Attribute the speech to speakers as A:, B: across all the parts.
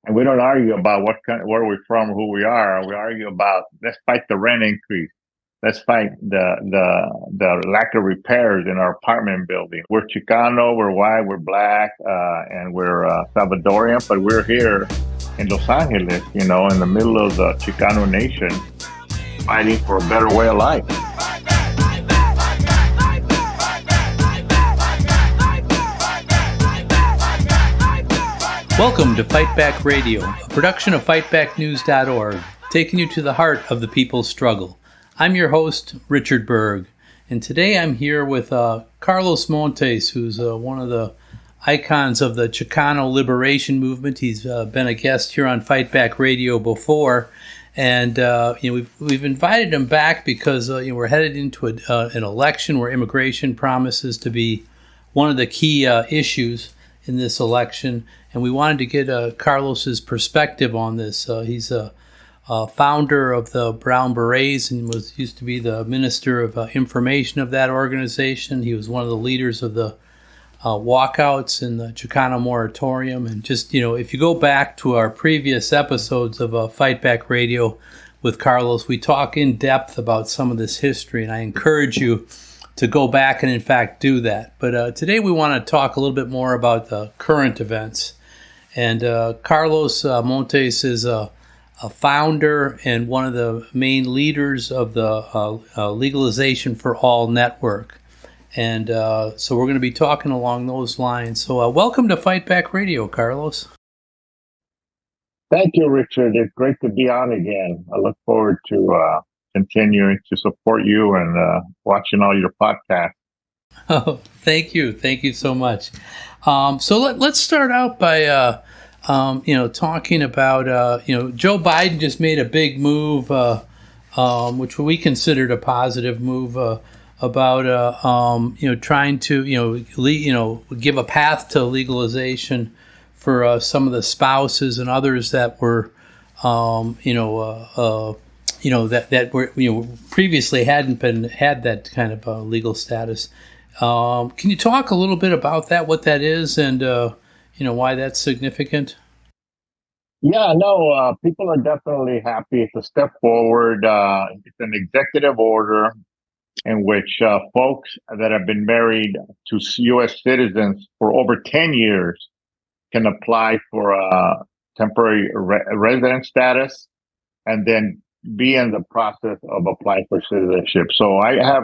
A: And we don't argue about where we're from, who we are. We argue about let's fight the rent increase. Let's fight the lack of repairs in our apartment building. We're Chicano, we're white, we're black, and we're Salvadorian, but we're here in Los Angeles, in the middle of the Chicano nation, fighting for a better way of life.
B: Welcome to Fight Back Radio, a production of fightbacknews.org, taking you to the heart of the people's struggle. I'm your host, Richard Berg, and today I'm here with Carlos Montes, who's one of the icons of the Chicano liberation movement. He's been a guest here on Fight Back Radio before, and we've invited him back because we're headed into an election where immigration promises to be one of the key issues in this election, and we wanted to get Carlos's perspective on this. He's a founder of the Brown Berets and used to be the Minister of Information of that organization. He was one of the leaders of the walkouts in the Chicano Moratorium. And just, if you go back to our previous episodes of Fight Back Radio with Carlos, we talk in depth about some of this history, and I encourage you to go back and, in fact, do that. But today we want to talk a little bit more about the current events. And Carlos Montes is a founder and one of the main leaders of the Legalization for All network. And so we're going to be talking along those lines. So welcome to Fight Back Radio, Carlos.
A: Thank you, Richard. It's great to be on again. I look forward to continuing to support you and watching all your podcasts.
B: Oh, thank you. Thank you so much. So let's start out by, talking about, Joe Biden just made a big move, which we considered a positive move, about, trying to, give a path to legalization for some of the spouses and others that were, that were, previously hadn't had that kind of legal status. Can you talk a little bit about that, what that is, and why that's significant?
A: Yeah, no, people are definitely happy. It's a step forward. It's an executive order in which folks that have been married to U.S. citizens for over 10 years can apply for temporary resident status and then be in the process of applying for citizenship. So I have,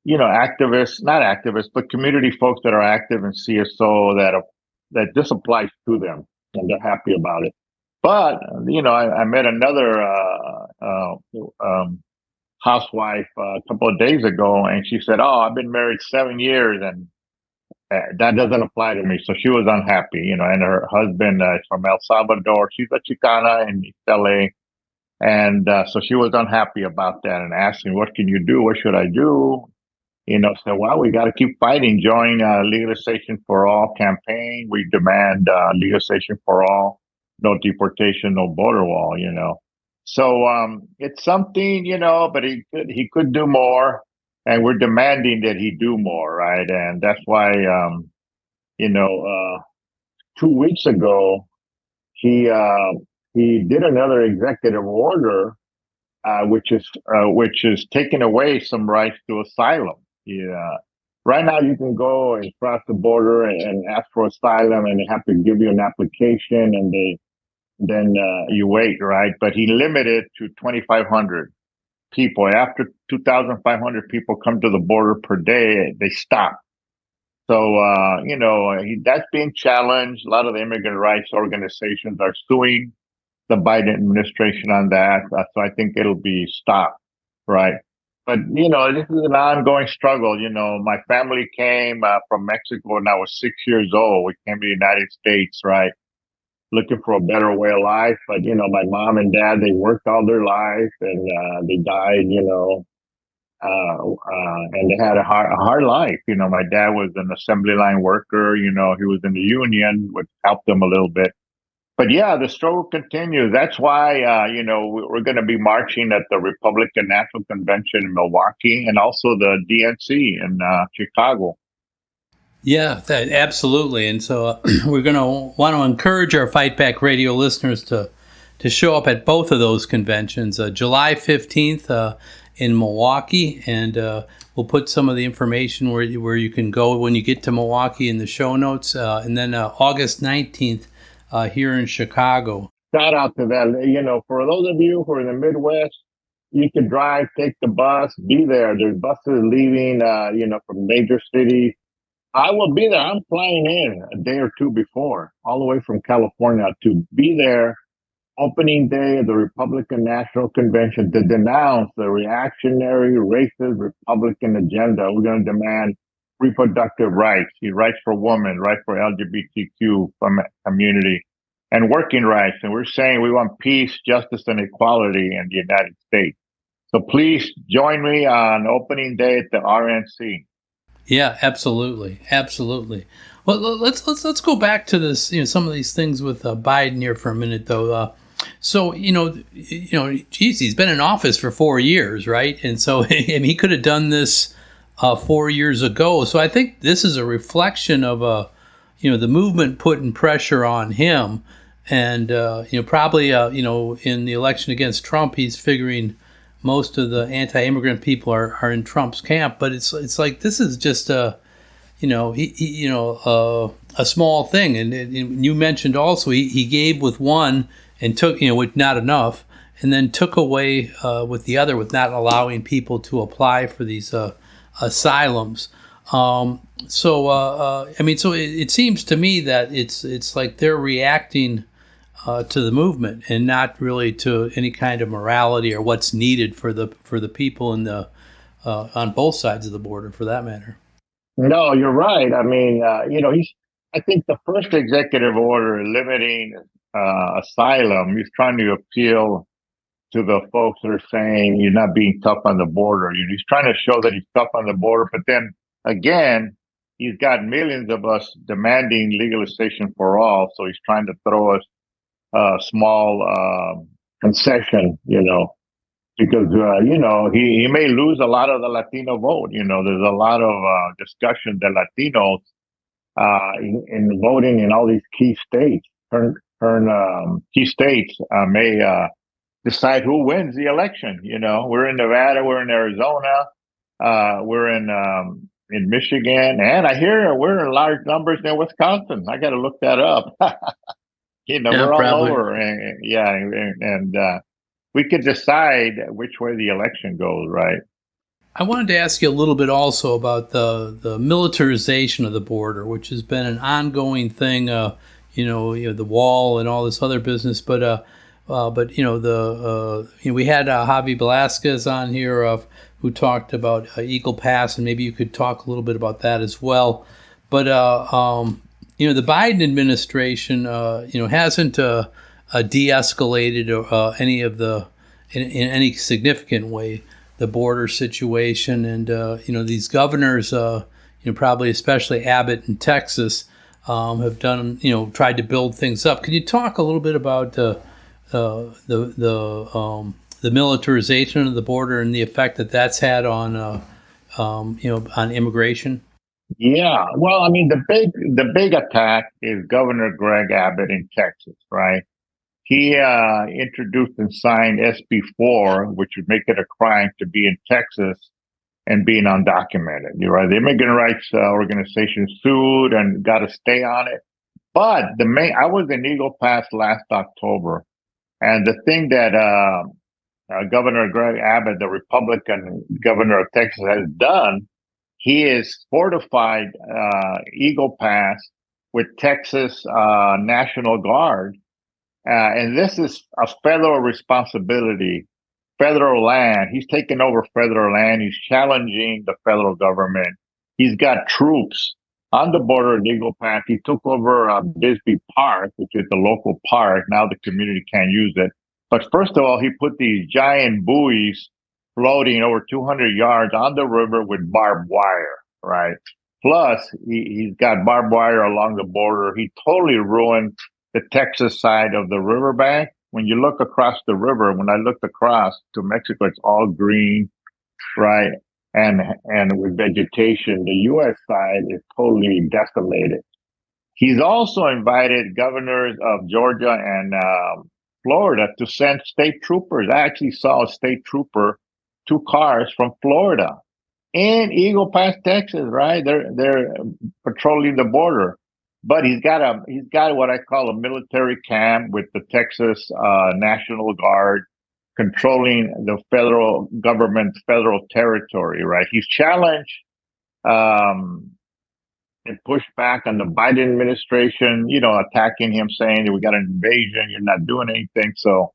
A: not activists, but community folks that are active in CSO that this applies to them, and they're happy about it. But, I met another housewife a couple of days ago, and she said, "Oh, I've been married 7 years, and that doesn't apply to me." So she was unhappy, and her husband is from El Salvador. She's a Chicana in LA. And so she was unhappy about that and asking, "What can you do? What should I do?" So, well, we got to keep fighting. Join Legalization for All campaign. We demand legalization for all, no deportation, no border wall, So it's something, but he could do more. And we're demanding that he do more, right? And that's why, 2 weeks ago, he did another executive order, which is taking away some rights to asylum. Yeah, right now you can go and cross the border and ask for asylum, and they have to give you an application, and then you wait, right? But he limited to 2,500 people. After 2,500 people come to the border per day, they stop. So, that's being challenged. A lot of the immigrant rights organizations are suing the Biden administration on that. So I think it'll be stopped, right? But, this is an ongoing struggle. My family came from Mexico when I was 6 years old. We came to the United States, right? Looking for a better way of life. But, my mom and dad, they worked all their life and they died, and they had a hard life. My dad was an assembly line worker. He was in the union, which helped them a little bit. But yeah, the struggle continues. That's why, we're going to be marching at the Republican National Convention in Milwaukee and also the DNC in Chicago.
B: Yeah, absolutely. And so we're going to want to encourage our Fight Back Radio listeners to show up at both of those conventions, July 15th in Milwaukee, and we'll put some of the information where you can go when you get to Milwaukee in the show notes, and then August 19th here in Chicago.
A: Shout out to that. For those of you who are in the Midwest, you can drive, take the bus, be there. There's buses leaving, from major cities. I will be there. I'm flying in a day or two before, all the way from California to be there opening day of the Republican National Convention to denounce the reactionary, racist Republican agenda. We're going to demand reproductive rights, rights for women, rights for LGBTQ community, and working rights. And we're saying we want peace, justice, and equality in the United States. So please join me on opening day at the RNC.
B: Yeah, absolutely. Well, let's go back to this. Some of these things with Biden here for a minute, though. So geez, he's been in office for 4 years, right? And so he could have done this 4 years ago. So I think this is a reflection of the movement putting pressure on him, and probably in the election against Trump, he's figuring most of the anti-immigrant people are in Trump's camp. But it's like this is just a small thing. And you mentioned also he gave with one and took with not enough, and then took away with the other, with not allowing people to apply for these asylums. So it seems to me that it's like they're reacting to the movement and not really to any kind of morality or what's needed for the people in the on both sides of the border, for that matter.
A: No, you're right. I mean, I think the first executive order limiting asylum, he's trying to appeal to the folks that are saying you're not being tough on the border. He's trying to show that he's tough on the border, but then again, he's got millions of us demanding legalization for all. So he's trying to throw us a small concession, because he may lose a lot of the Latino vote. There's a lot of discussion that Latinos in voting in all these key states, key states may decide who wins the election. We're in Nevada, we're in Arizona, we're in Michigan, and I hear we're in large numbers in Wisconsin. I got to look that up. We're all over, and we could decide which way the election goes, right?
B: I wanted to ask you a little bit also about the militarization of the border, which has been an ongoing thing. The wall and all this other business, but we had Javi Velasquez on here who talked about Eagle Pass, and maybe you could talk a little bit about that as well. But the Biden administration, hasn't de-escalated any of in any significant way the border situation, and these governors, probably especially Abbott in Texas, have done tried to build things up. Can you talk a little bit about the militarization of the border and the effect that that's had on on immigration?
A: Yeah, well, I mean, the big attack is Governor Greg Abbott in Texas, right? He introduced and signed SB4, which would make it a crime to be in Texas and being undocumented. You're right. The Immigrant Rights Organization sued and got a stay on it. But I was in Eagle Pass last October, and the thing that Governor Greg Abbott, the Republican governor of Texas, has done, he has fortified Eagle Pass with Texas National Guard. And this is a federal responsibility, federal land. He's taken over federal land. He's challenging the federal government. He's got troops on the border of Eagle Pass. He took over Bisbee Park, which is the local park. Now the community can't use it. But first of all, he put these giant buoys floating over 200 yards on the river with barbed wire, right? Plus, he's got barbed wire along the border. He totally ruined the Texas side of the riverbank. When you look across the river, when I looked across to Mexico, it's all green, right? and with vegetation. The U.S. side is totally decimated. He's also invited governors of Georgia and Florida to send state troopers. I actually saw a state trooper, 2 cars from Florida in Eagle Pass, Texas. Right, they're patrolling the border. But he's got what I call a military camp with the Texas National Guard controlling the federal government's federal territory. Right, he's challenged um, and pushed back on the Biden administration, attacking him, saying that we got an invasion, you're not doing anything. So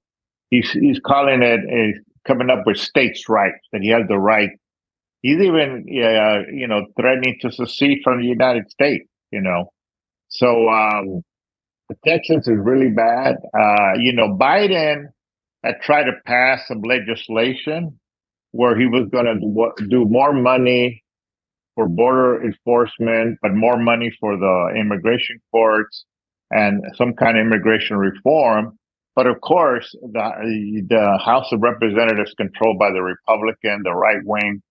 A: he's calling it coming up with states' rights, that he has the right. He's even, threatening to secede from the United States, So Texas is really bad. Biden had tried to pass some legislation where he was going to do more money for border enforcement, but more money for the immigration courts and some kind of immigration reform. But of course, the House of Representatives controlled by the Republican, the right wing,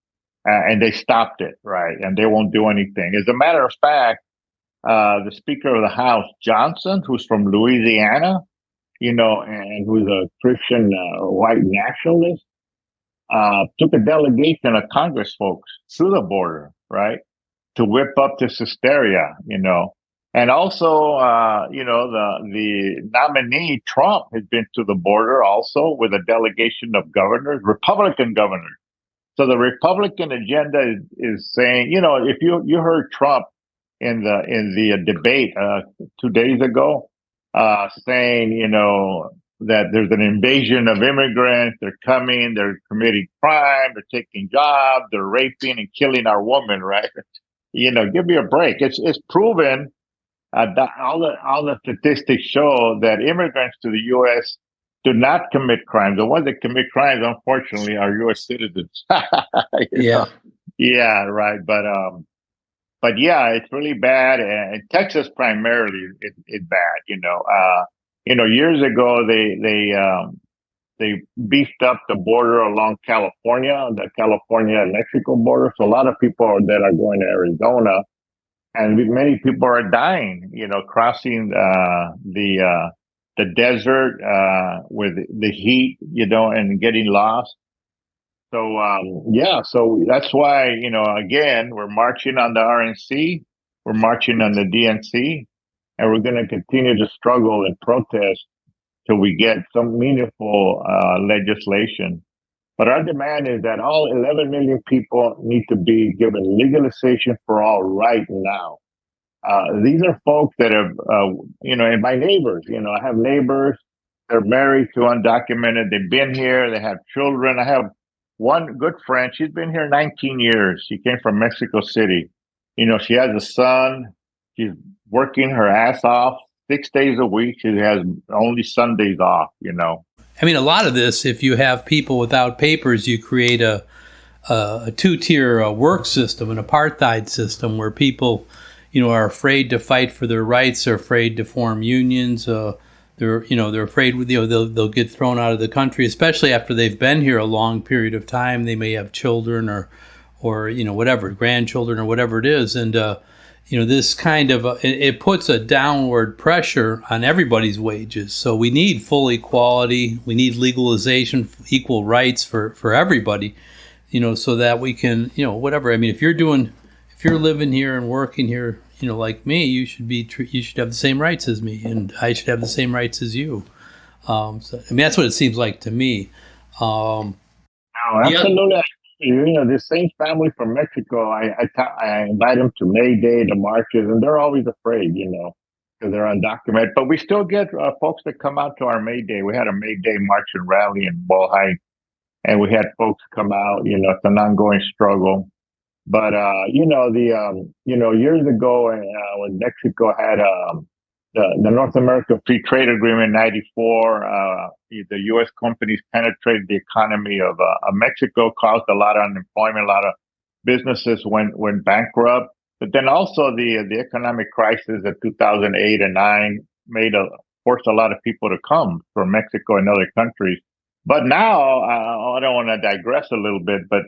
A: and they stopped it, right? And they won't do anything. As a matter of fact, the Speaker of the House, Johnson, who's from Louisiana, and who's a Christian white nationalist, took a delegation of Congress folks to the border, right, to whip up this hysteria, And also, the nominee, Trump, has been to the border also with a delegation of governors, Republican governors. So the Republican agenda is saying, if you heard Trump in the debate 2 days ago, saying, that there's an invasion of immigrants, they're coming, they're committing crime, they're taking jobs, they're raping and killing our women, right? Give me a break. It's proven that all the statistics show that immigrants to the U.S. do not commit crimes. The ones that commit crimes, unfortunately, are U.S. citizens.
B: Yeah.
A: Yeah, right. But yeah, it's really bad, and Texas primarily it's bad. Years ago they beefed up the border along California, the California and Mexico border. So a lot of people that are going to Arizona, and many people are dying. Crossing the desert with the heat, and getting lost. So so that's why again we're marching on the RNC, we're marching on the DNC, and we're going to continue to struggle and protest till we get some meaningful legislation. But our demand is that all 11 million people need to be given legalization for all right now. These are folks that have, and my neighbors, I have neighbors, they're married to undocumented, they've been here, they have children. I have one good friend, she's been here 19 years. She came from Mexico City. She has a son. She's working her ass off 6 days a week. She has only Sundays off,
B: I mean, a lot of this, if you have people without papers, you create a two-tier work system, an apartheid system where people, are afraid to fight for their rights. They're afraid to form unions. They're afraid they'll get thrown out of the country, especially after they've been here a long period of time. They may have children or whatever, grandchildren or whatever it is, and this kind of it puts a downward pressure on everybody's wages. So we need full equality. We need legalization, equal rights for everybody. So that we can whatever. I mean, if you're living here and working here, like me, you should have the same rights as me, and I should have the same rights as you. So, I mean, that's what it seems like to me.
A: No, absolutely. The same family from Mexico, I invite them to May Day, the marches, and they're always afraid, because they're undocumented. But we still get folks that come out to our May Day. We had a May Day march and rally in Ball Heights, and we had folks come out. It's an ongoing struggle. But years ago, when Mexico had the North American Free Trade Agreement in '94, the U.S. companies penetrated the economy of Mexico, caused a lot of unemployment, a lot of businesses went bankrupt. But then also the economic crisis of 2008 and 9 forced a lot of people to come from Mexico and other countries. But now, I don't want to digress a little bit, but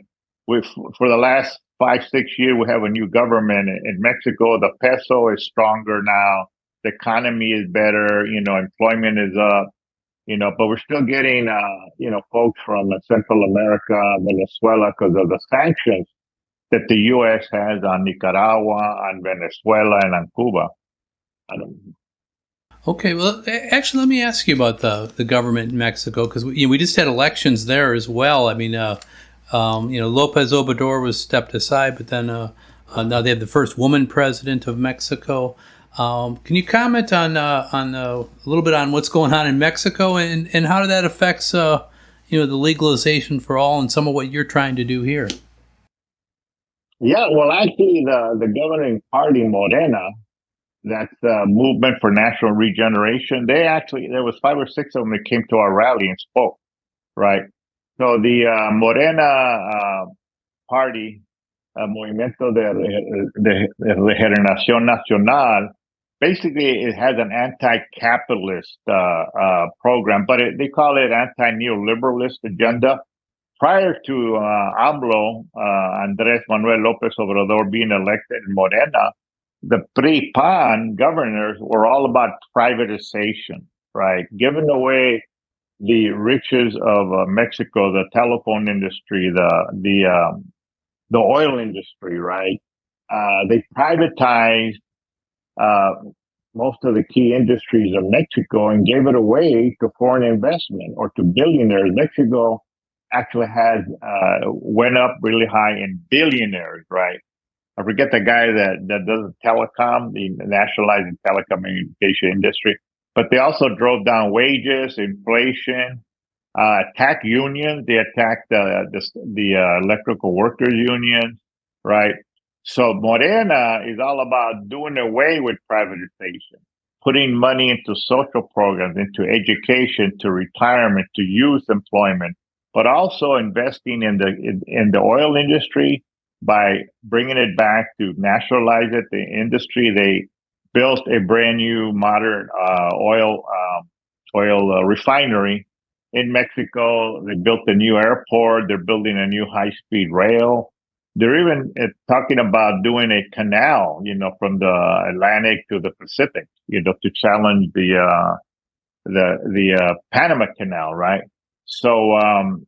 A: for the last 5-6 years, we have a new government in Mexico. The peso is stronger now. The economy is better. Employment is up. But we're still getting, folks from Central America, Venezuela, because of the sanctions that the U.S. has on Nicaragua, on Venezuela, and on Cuba.
B: Okay, well, actually, let me ask you about the government in Mexico, because we just had elections there as well. I mean, Lopez Obrador was stepped aside, but then now they have the first woman president of Mexico. Can you comment on a little bit on what's going on in Mexico and how that affects the legalization for all and some of what you're trying to do here?
A: Yeah, well, actually, the governing party, Morena, that's the Movement for National Regeneration. There was 5 or 6 of them that came to our rally and spoke, right? So the Morena party, Movimiento de Regeneración Nacional, basically it has an anti-capitalist program, but they call it anti-neoliberalist agenda. Prior to AMLO, Andrés Manuel López Obrador, being elected in Morena, the PRI-PAN governors were all about privatization, right? Giving away the riches of Mexico, the telephone industry, the oil industry, right? They privatized most of the key industries of Mexico and gave it away to foreign investment or to billionaires. Mexico actually has went up really high in billionaires, right? I forget the guy that does telecom, the nationalizing telecommunication industry, but they also drove down wages, inflation, attacked unions. They attacked the electrical workers unions, right? So Morena is all about doing away with privatization, putting money into social programs, into education, to retirement, to youth employment, but also investing in the oil industry by bringing it back to nationalize it. The industry, they built a brand new modern oil refinery in Mexico. They built a new airport. They're building a new high-speed rail. They're even talking about doing a canal, from the Atlantic to the Pacific, to challenge the Panama Canal, right? So, Andrés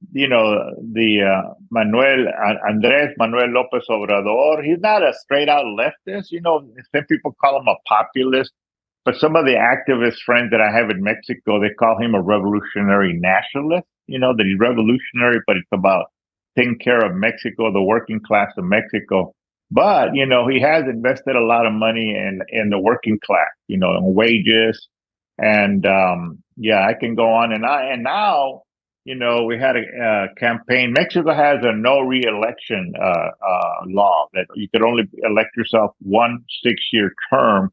A: Manuel López Obrador, he's not a straight out leftist. Some people call him a populist, but some of the activist friends that I have in Mexico, they call him a revolutionary nationalist, that he's revolutionary, but it's about taking care of Mexico, the working class of Mexico. But, he has invested a lot of money in the working class, in wages. And, I can go on and on. And now, we had a campaign. Mexico has a no re-election law that you could only elect yourself 1 6-year term.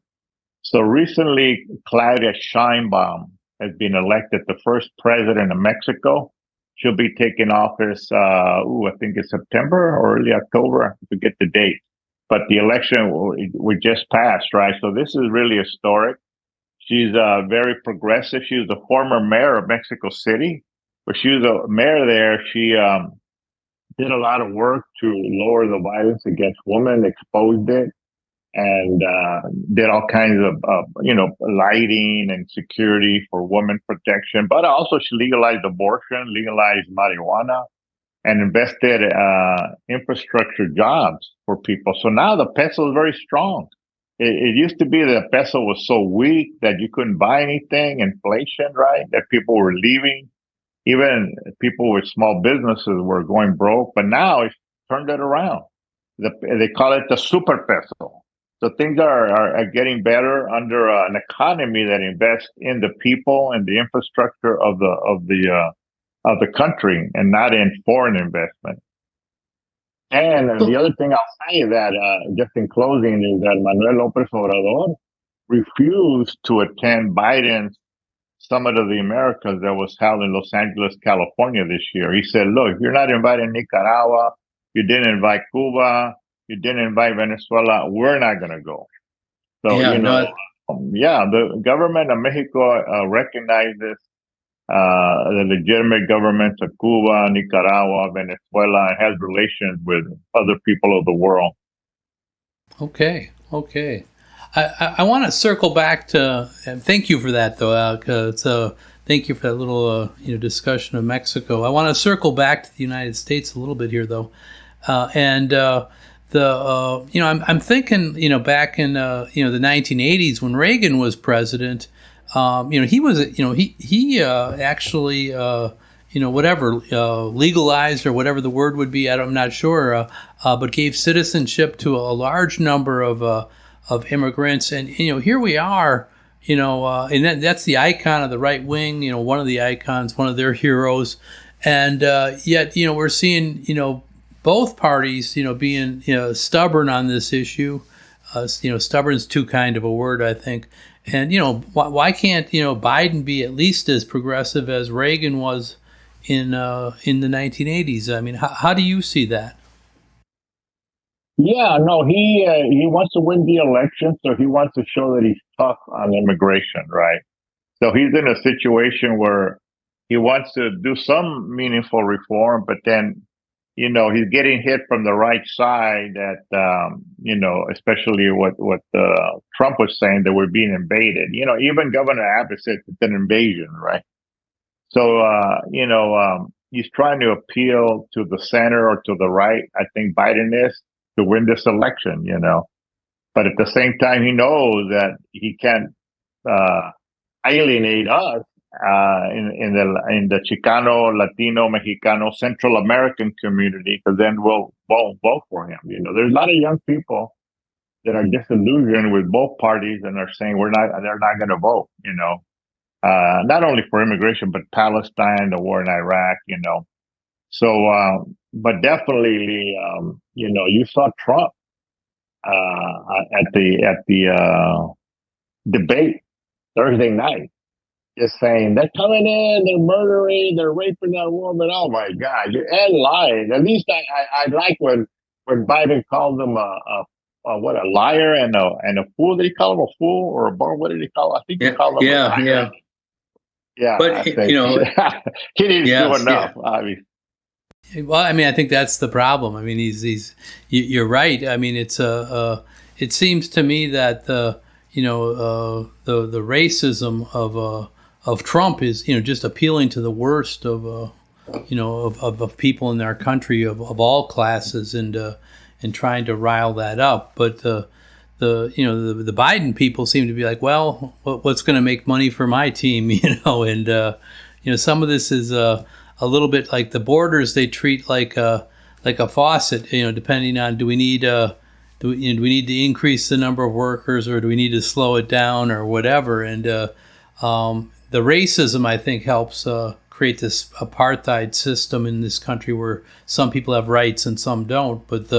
A: So recently, Claudia Sheinbaum has been elected the first president of Mexico. She'll be taking office, I think it's September or early October. I forget the date. But the election we just passed, right? So this is really historic. She's very progressive. She was the former mayor of Mexico City. But she was a mayor there. She did a lot of work to lower the violence against women, exposed it, and did all kinds of, lighting and security for women protection. But also she legalized abortion, legalized marijuana, and invested infrastructure jobs for people. So now the peso is very strong. It used to be that the peso was so weak that you couldn't buy anything, inflation, right? That people were leaving. Even people with small businesses were going broke, but now it's turned it around. They call it the super peso. So things are getting better under an economy that invests in the people and the infrastructure of the country, and not in foreign investment. And the other thing I'll say that just in closing is that Manuel López Obrador refused to attend Biden's Summit of the Americas that was held in Los Angeles, California this year. He said, look, you're not inviting Nicaragua, you didn't invite Cuba, you didn't invite Venezuela, we're not going to go. So, the government of Mexico recognized this. the legitimate governments of Cuba, Nicaragua, Venezuela, and has relations with other people of the world.
B: Okay. I want to circle back to, and thank you for that, though. Thank you for that little discussion of Mexico. I want to circle back to the United States a little bit here, though, I'm thinking back in the 1980s when Reagan was president. He was he actually whatever legalized or whatever the word would be. I'm not sure, but gave citizenship to a large number of immigrants, and here we are. And that's the icon of the right wing. One of the icons, one of their heroes, and yet we're seeing both parties being stubborn on this issue. Stubborn's too kind of a word, I think. And why can't Biden be at least as progressive as Reagan was in the 1980s? I mean, how do you see that?
A: Yeah, no, he wants to win the election, so he wants to show that he's tough on immigration, right? So he's in a situation where he wants to do some meaningful reform, but then, he's getting hit from the right side that, especially what Trump was saying, that we're being invaded. Even Governor Abbott said it's an invasion, right? So, he's trying to appeal to the center or to the right. I think Biden is, to win this election, But at the same time, he knows that he can't alienate us in the Chicano, Latino, Mexicano, Central American community, because then we'll won't vote for him. There's a lot of young people that are disillusioned with both parties and are saying they're not going to vote. Not only for immigration but Palestine, the war in Iraq. So, but definitely, you saw Trump at the debate Thursday night, just saying they're coming in, they're murdering, they're raping that woman. Oh my God, and lying. At least I like when Biden called them a liar and a fool. Did he call him a fool or a bum? What did he call him? I think he called him a liar. Yeah. But he didn't do enough. Obviously.
B: Well, I mean, I think that's the problem. I mean, you're right. I mean, it seems to me that the racism of Trump is, just appealing to the worst of people in our country of all classes and trying to rile that up. But the Biden people seem to be like, well, what's going to make money for my team, and some of this is a little bit like the borders. They treat like a faucet, depending on do we need to increase the number of workers or do we need to slow it down or whatever. And the racism, I think, helps create this apartheid system in this country where some people have rights and some don't. But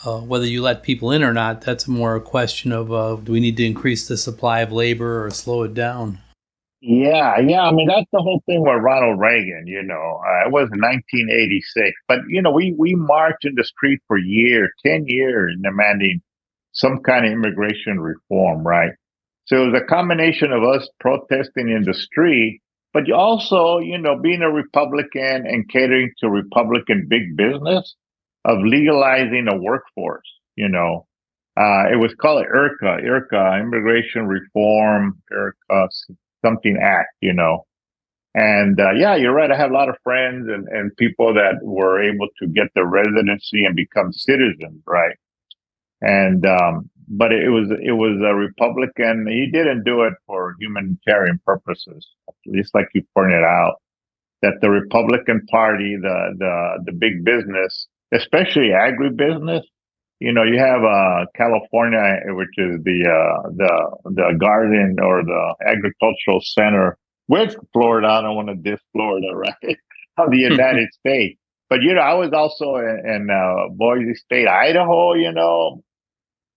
B: whether you let people in or not, that's more a question of do we need to increase the supply of labor or slow it down?
A: Yeah. I mean, that's the whole thing with Ronald Reagan, it was 1986, but, we marched in the street for 10 years, demanding some kind of immigration reform, right? So it was a combination of us protesting in the street, but you also, being a Republican and catering to Republican big business of legalizing a workforce, it was called IRCA, Immigration Reform, IRCA, something act, and you're right. I have a lot of friends and people that were able to get the residency and become citizens, right? And but it was a Republican. He didn't do it for humanitarian purposes, just like you pointed out. That the Republican Party, the big business, especially agribusiness. You have California, which is the garden or the agricultural center with Florida. I don't want to diss Florida, right? Of the United States. But I was also in Boise State, Idaho.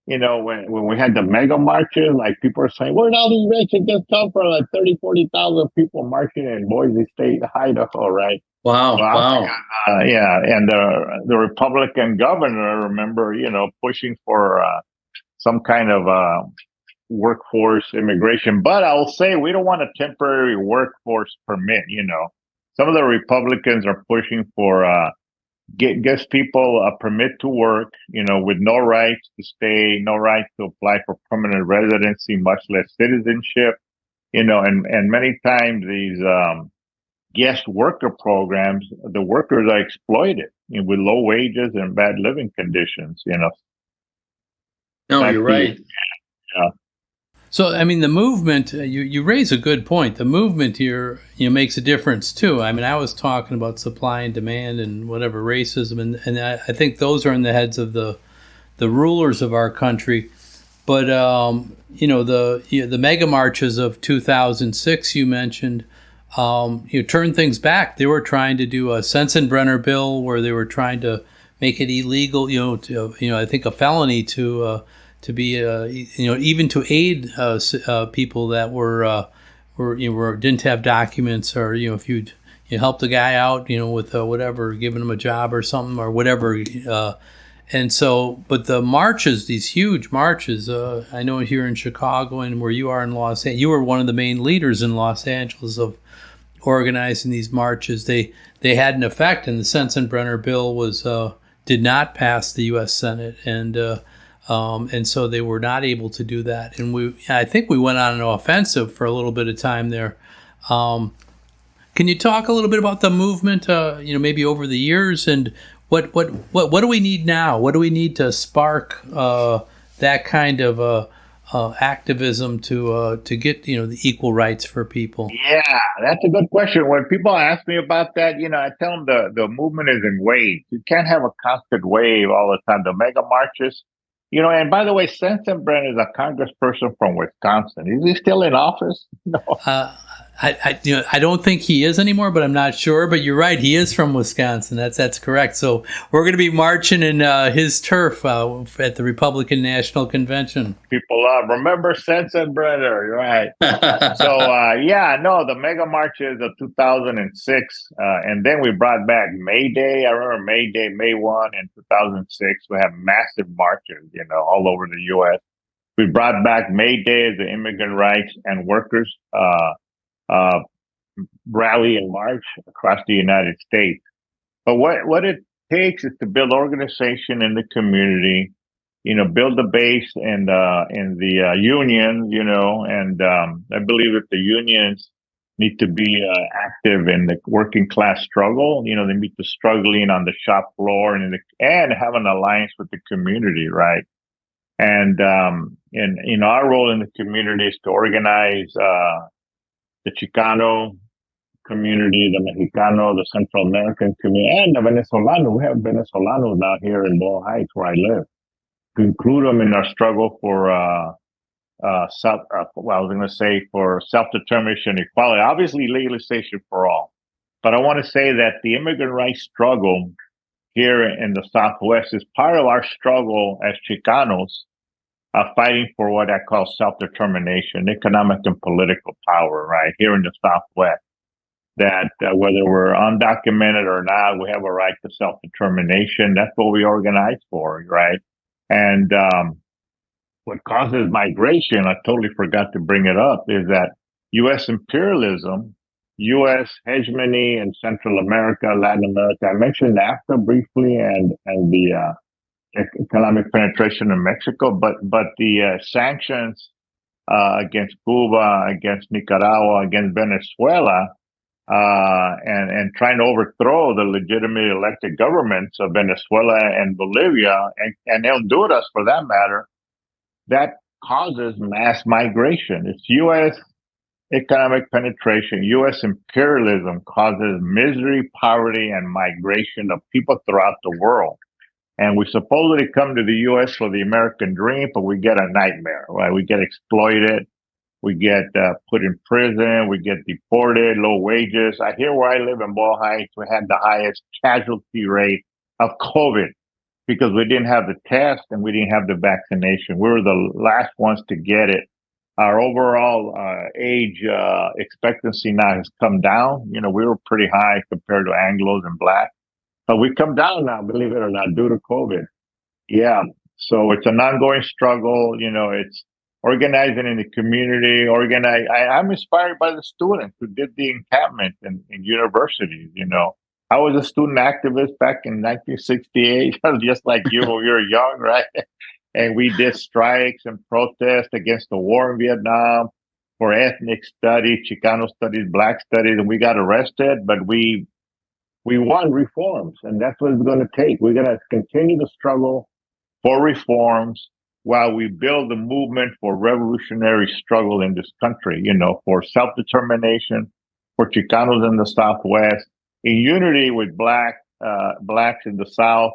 A: When we had the mega marches, like people are saying, where'd all these Mexicans come from? Like 30, 40,000 people marching in Boise State, Idaho, right?
B: Wow.
A: And the Republican governor, remember, pushing for some kind of workforce immigration. But I'll say we don't want a temporary workforce permit. Some of the Republicans are pushing for gives people a permit to work, with no rights to stay, no right to apply for permanent residency, much less citizenship. And many times these guest worker programs, the workers are exploited with low wages and bad living conditions.
C: No, you're right.
A: Yeah.
B: So, I mean, the movement, you raise a good point. The movement here, makes a difference too. I mean, I was talking about supply and demand and whatever racism, and I think those are in the heads of the rulers of our country. But, the mega marches of 2006 you mentioned, turned things back. They were trying to do a Sensenbrenner bill where they were trying to make it illegal, I think a felony to be, even to aid people that didn't have documents, or if you helped a guy out, with whatever, giving him a job or something or whatever. And so, but the marches, these huge marches, I know here in Chicago and where you are in Los Angeles, you were one of the main leaders in Los Angeles of organizing these marches. They had an effect, and the Sensenbrenner bill did not pass the U.S. Senate, and so they were not able to do that. And I think we went on an offensive for a little bit of time there. Can you talk a little bit about the movement, maybe over the years, and what do we need now? What do we need to spark that kind of activism to get the equal rights for people?
A: Yeah, that's a good question. When people ask me about that, I tell them the movement is in waves. You can't have a constant wave all the time. The mega marches. And by the way, Sensenbrenner is a congressperson from Wisconsin. Is he still in office? No.
B: I don't think he is anymore, but I'm not sure. But you're right, he is from Wisconsin. That's correct. So we're going to be marching in his turf at the Republican National Convention.
A: People remember Sensenbrenner, right? So the mega marches of 2006, and then we brought back May Day. I remember May Day, May 1 in 2006. We have massive marches, all over the U.S. We brought back May Day as the immigrant rights and workers rally and march across the United States. But what it takes is to build organization in the community, build the base in the unions, and I believe that the unions need to be active in the working class struggle. They need to struggling on the shop floor and have an alliance with the community, right? And our role in the community is to organize the Chicano community, the Mexicano, the Central American community, and the Venezolano. We have Venezolanos now here in Boyle Heights, where I live, to include them in our struggle for for self-determination, equality, obviously legalization for all. But I want to say that the immigrant rights struggle here in the Southwest is part of our struggle as Chicanos, fighting for what I call self-determination, economic and political power, right, here in the Southwest. That whether we're undocumented or not, we have a right to self-determination. That's what we organize for, right? And what causes migration, I totally forgot to bring it up, is that U.S. imperialism, U.S. hegemony in Central America, Latin America. I mentioned NAFTA briefly, and the economic penetration in Mexico, but the sanctions against Cuba, against Nicaragua, against Venezuela, and trying to overthrow the legitimately elected governments of Venezuela and Bolivia, and Honduras for that matter, that causes mass migration. It's U.S. economic penetration, U.S. imperialism causes misery, poverty, and migration of people throughout the world. And we supposedly come to the U.S. for the American dream, but we get a nightmare, right? We get exploited. We get put in prison. We get deported, low wages. Here where I live in Boyle Heights, we had the highest casualty rate of COVID because we didn't have the test and we didn't have the vaccination. We were the last ones to get it. Our overall age expectancy now has come down. We were pretty high compared to Anglos and Blacks. But we come down now, believe it or not, due to COVID. Yeah. So it's an ongoing struggle. organizing in the community. I'm inspired by the students who did the encampment in universities. I was a student activist back in 1968, just like you when you were young, right? And we did strikes and protests against the war in Vietnam for ethnic studies, Chicano studies, Black studies, and we got arrested, but we want reforms, and that's what it's going to take. We're going to continue to struggle for reforms while we build a movement for revolutionary struggle in this country, for self-determination, for Chicanos in the Southwest, in unity with Blacks in the South,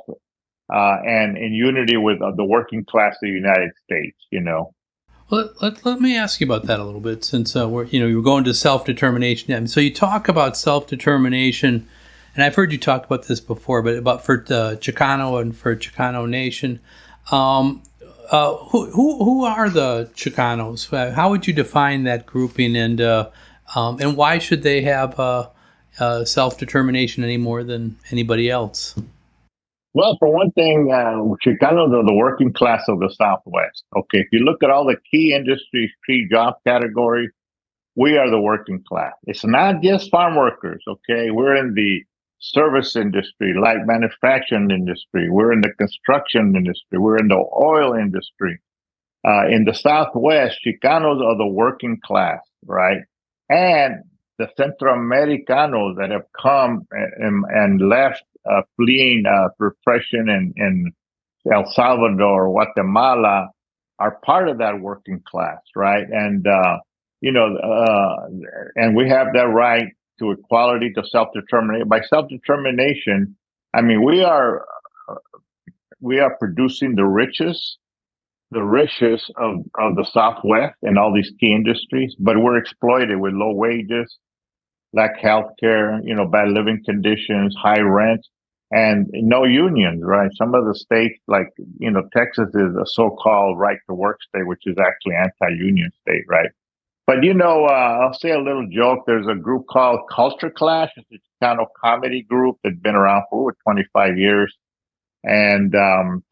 A: and in unity with the working class of the United States,
B: Well, let me ask you about that a little bit, since you're going to self-determination. So you talk about self-determination, and I've heard you talk about this before, but about for the Chicano and for Chicano Nation. Who are the Chicanos? How would you define that grouping, and why should they have self-determination any more than anybody else?
A: Well, for one thing, Chicanos are the working class of the Southwest. Okay, if you look at all the key industries, key job categories, we are the working class. It's not just farm workers. Okay, we're in the service industry, light manufacturing industry. We're in the construction industry. We're in the oil industry. In the Southwest, Chicanos are the working class, right? And the Centro Americanos that have come and left, fleeing repression in El Salvador, Guatemala, are part of that working class, right? And and we have that right to equality, to self-determination. By self-determination, I mean we are producing the richest of the Southwest in all these key industries, but we're exploited with low wages, lack healthcare, bad living conditions, high rent, and no unions, right? Some of the states, like, Texas is a so-called right to work state, which is actually anti-union state, right? But, I'll say a little joke. There's a group called Culture Clash. It's a Chicano comedy group that's been around for over 25 years. And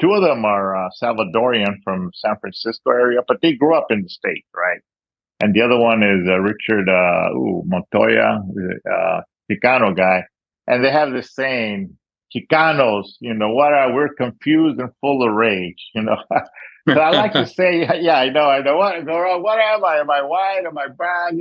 A: two of them are Salvadorian from San Francisco area, but they grew up in the state, right? And the other one is Richard Montoya, Chicano guy. And they have this saying, Chicanos, we're confused and full of rage, So I like to say, yeah, I know. What am I? Am I white? Am I brown?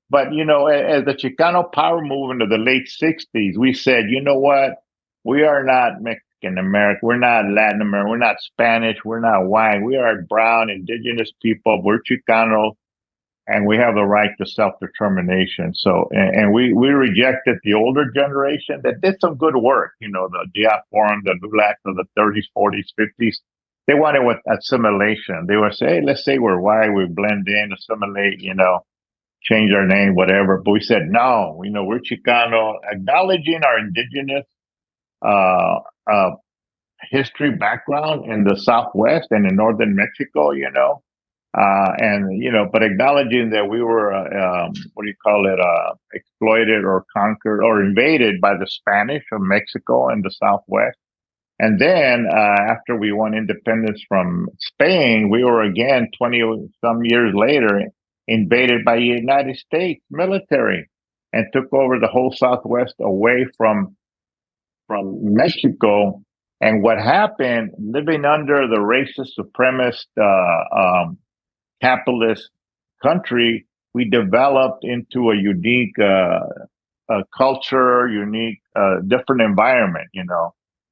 A: But, as the Chicano power movement of the late 60s, we said, you know what? We are not Mexican American. We're not Latin American. We're not Spanish. We're not white. We are brown, indigenous people. We're Chicano, and we have the right to self-determination. So, and we rejected the older generation that did some good work, the diaspora, the LULAC of the 30s, 40s, 50s. They wanted with assimilation. They would say, hey, let's say we're white, we blend in, assimilate, change our name, whatever. But we said, no, we're Chicano, acknowledging our indigenous history background in the Southwest and in northern Mexico, but acknowledging that we were, exploited or conquered or invaded by the Spanish of Mexico and the Southwest. And then after we won independence from Spain, we were again 20 some years later invaded by the United States military and took over the whole Southwest away from Mexico. And what happened, living under the racist, supremacist, capitalist country, we developed into a unique culture, unique, different environment,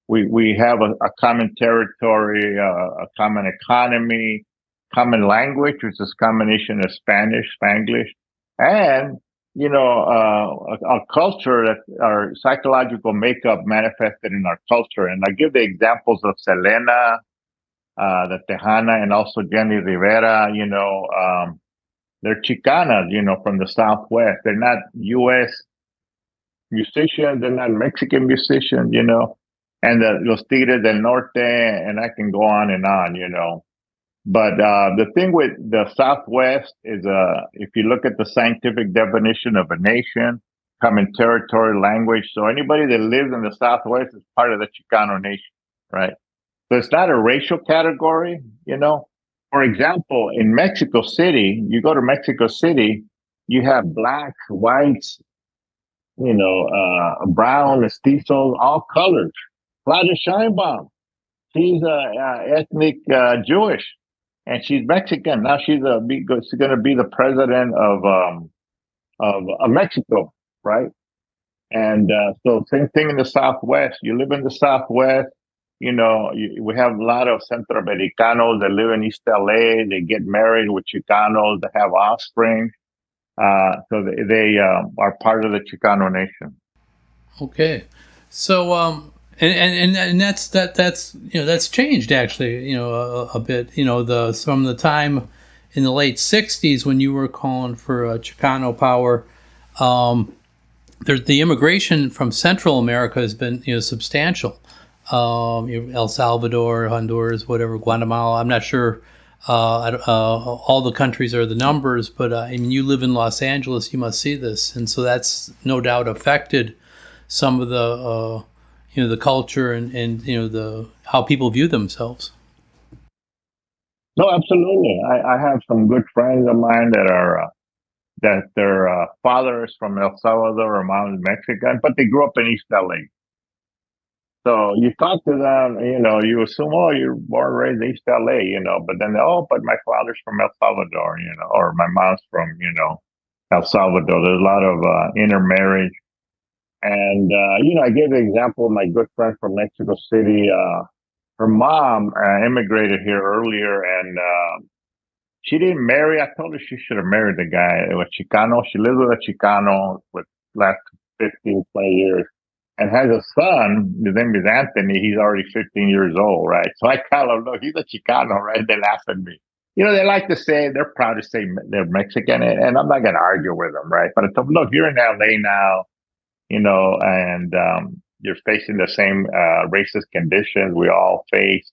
A: We have a common territory, a common economy, common language, which is a combination of Spanish, Spanglish, and, a culture that our psychological makeup manifested in our culture. And I give the examples of Selena, the Tejana, and also Jenny Rivera, they're Chicanas, from the Southwest. They're not U.S. musicians. They're not Mexican musicians, and the Los Tigres del Norte, and I can go on and on, But the thing with the Southwest is, if you look at the scientific definition of a nation, common territory, language, so anybody that lives in the Southwest is part of the Chicano nation, right? So it's not a racial category, For For example, in Mexico City, you go to Mexico City, you have blacks, whites, brown, mestizos, all colors. Claudia Scheinbaum, she's ethnic Jewish, and she's Mexican. Now she's going to be the president of Mexico, right? And so same thing in the Southwest. You live in the Southwest, we have a lot of Centro Americanos that live in East LA. They get married with Chicanos that have offspring. So they are part of the Chicano nation.
B: Okay. So, and that's changed actually, a bit, from the time in the late 60s when you were calling for Chicano power. The immigration from Central America has been, substantial. El Salvador, Honduras, whatever, Guatemala. I'm not sure all the countries are the numbers, but you live in Los Angeles, you must see this, and so that's no doubt affected some of the the culture and the how people view themselves.
A: No, absolutely. I have some good friends of mine that their father is from El Salvador or mom is Mexican, but they grew up in East LA. So you talk to them, you assume, oh, you're born and raised in East LA, but then, but my father's from El Salvador, or my mom's from, El Salvador. There's a lot of intermarriage. And, I gave the example of my good friend from Mexico City. Her mom immigrated here earlier, and she didn't marry. I told her she should have married the guy. It was Chicano. She lived with a Chicano for the last 15, 20 years. And has a son, his name is Anthony. He's already 15 years old, right? So I tell them, look, he's a Chicano, right? They laugh at me. They like to say, they're proud to say they're Mexican, and I'm not going to argue with them, right? But I tell them, look, you're in LA now, and you're facing the same racist conditions we all face.